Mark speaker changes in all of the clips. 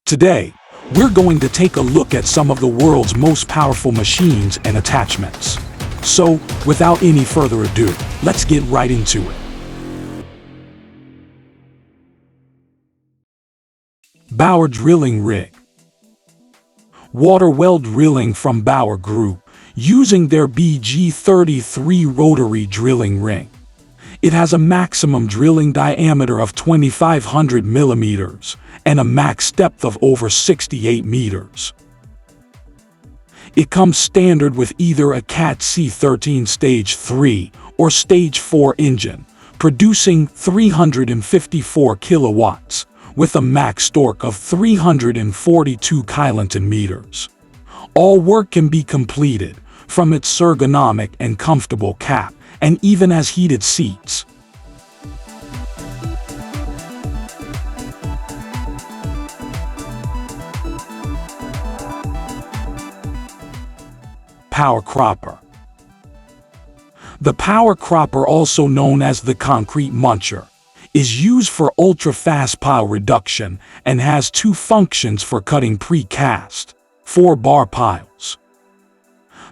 Speaker 1: Today, we're going to take a look at some of the world's most powerful machines and attachments. So, without any further ado, let's get right into it. BAUER drilling rig. Water well drilling from BAUER Group, using their BG33 rotary drilling ring. It has a maximum drilling diameter of 2,500 millimeters and a max depth of over 68 meters. It comes standard with either a Cat C13 Stage 3 or Stage 4 engine, producing 354 kilowatts, with a max torque of 342 kilonewton meters. All work can be completed from its ergonomic and comfortable cap, and even has heated seats. Power cropper. The power cropper, also known as the concrete muncher, is used for ultra-fast pile reduction and has two functions for cutting precast 4-bar piles.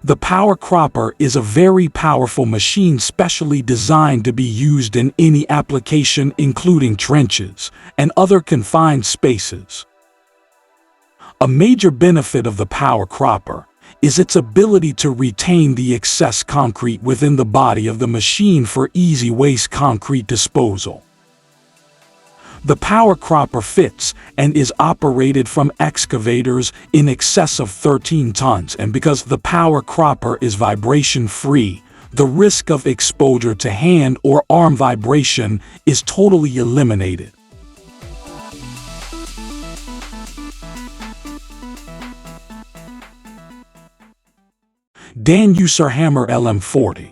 Speaker 1: The power cropper is a very powerful machine specially designed to be used in any application, including trenches and other confined spaces. A major benefit of the power cropper is its ability to retain the excess concrete within the body of the machine for easy waste concrete disposal. The power cropper fits and is operated from excavators in excess of 13 tons, and because the power cropper is vibration-free, the risk of exposure to hand or arm vibration is totally eliminated. Danuser hammer LM40.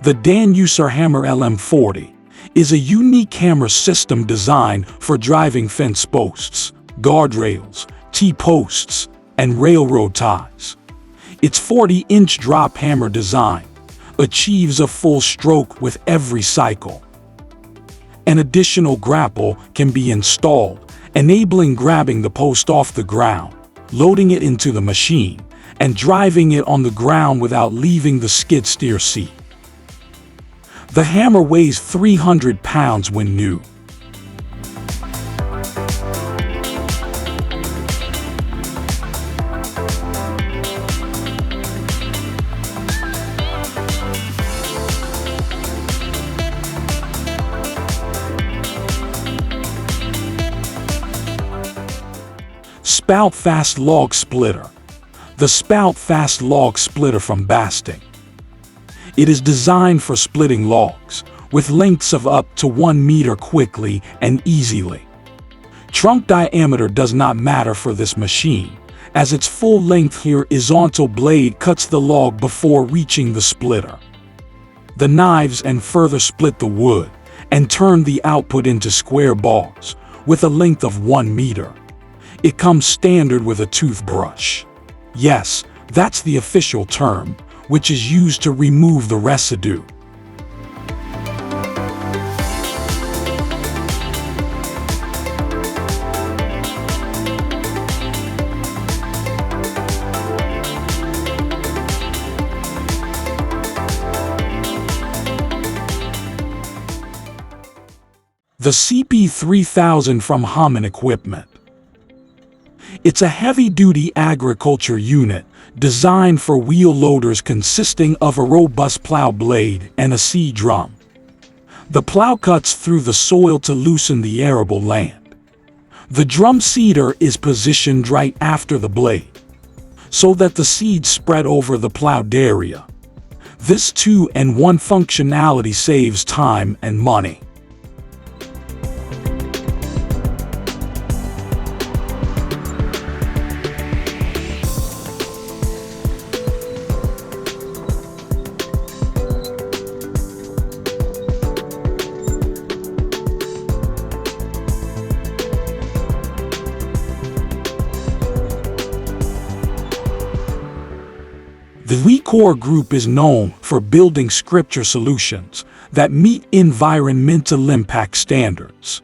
Speaker 1: The Danuser hammer LM40 is a unique hammer system designed for driving fence posts, guardrails, T-posts, and railroad ties. Its 40-inch drop hammer design achieves a full stroke with every cycle. An additional grapple can be installed, enabling grabbing the post off the ground, loading it into the machine, and driving it on the ground without leaving the skid steer seat. The hammer weighs 300 pounds when new. SPALTFAST log splitter. The SPALTFAST log splitter from BAST-ING. It is designed for splitting logs with lengths of up to 1 meter quickly and easily. Trunk diameter does not matter for this machine, as its full-length horizontal blade cuts the log before reaching the splitter. The knives and further split the wood and turn the output into square bars with a length of 1 meter. It comes standard with a toothbrush. Yes, that's the official term, which is used to remove the residue. The CP3000 from MAMMUT Equipment. It's a heavy-duty agriculture unit designed for wheel loaders, consisting of a robust plow blade and a seed drum. The plow cuts through the soil to loosen the arable land. The drum seeder is positioned right after the blade, so that the seeds spread over the plowed area. This 2-in-1 functionality saves time and money. The GROUPE is known for building scripture solutions that meet environmental impact standards.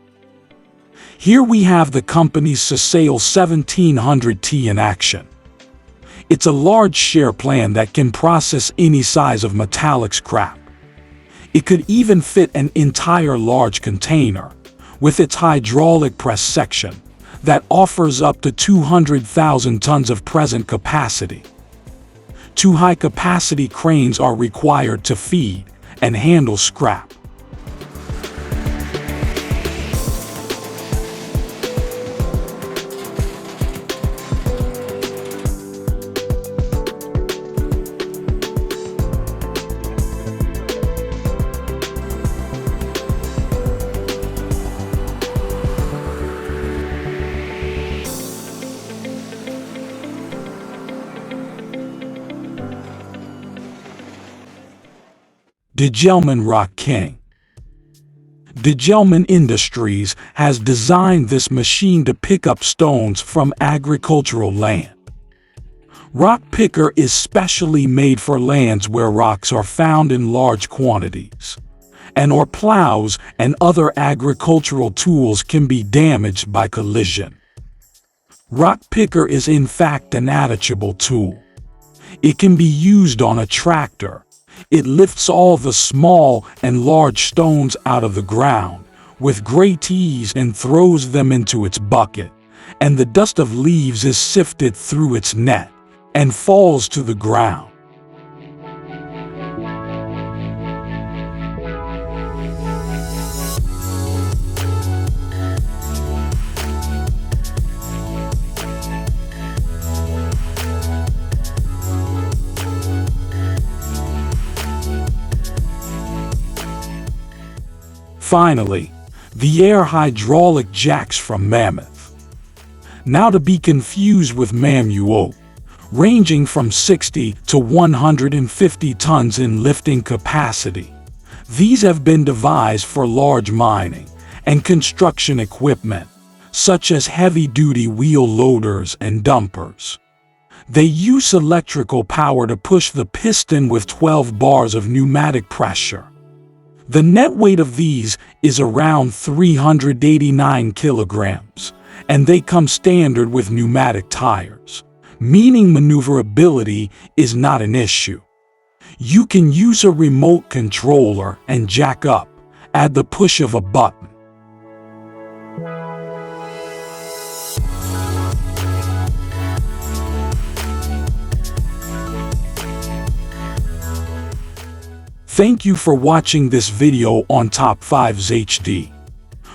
Speaker 1: Here we have the company's Sasale 1700T in action. It's a large shear plan that can process any size of metallic scrap. It could even fit an entire large container, with its hydraulic press section, that offers up to 200,000 tons of present capacity. 2 high-capacity cranes are required to feed and handle scrap. Degelman Rock King. Degelman Industries has designed this machine to pick up stones from agricultural land. Rock Picker is specially made for lands where rocks are found in large quantities, and/or plows and other agricultural tools can be damaged by collision. Rock Picker is in fact an attachable tool. It can be used on a tractor. It lifts all the small and large stones out of the ground with great ease and throws them into its bucket, and the dust of leaves is sifted through its net and falls to the ground. Finally, the air hydraulic jacks from MAMMUT. Not to be confused with MAMMUT, ranging from 60 to 150 tons in lifting capacity. These have been devised for large mining and construction equipment, such as heavy-duty wheel loaders and dumpers. They use electrical power to push the piston with 12 bars of pneumatic pressure. The net weight of these is around 389 kilograms, and they come standard with pneumatic tires, meaning maneuverability is not an issue. You can use a remote controller and jack up at the push of a button. Thank you for watching this video on Top 5s HD.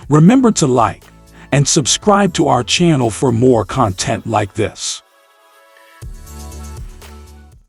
Speaker 1: Remember to like and subscribe to our channel for more content like this.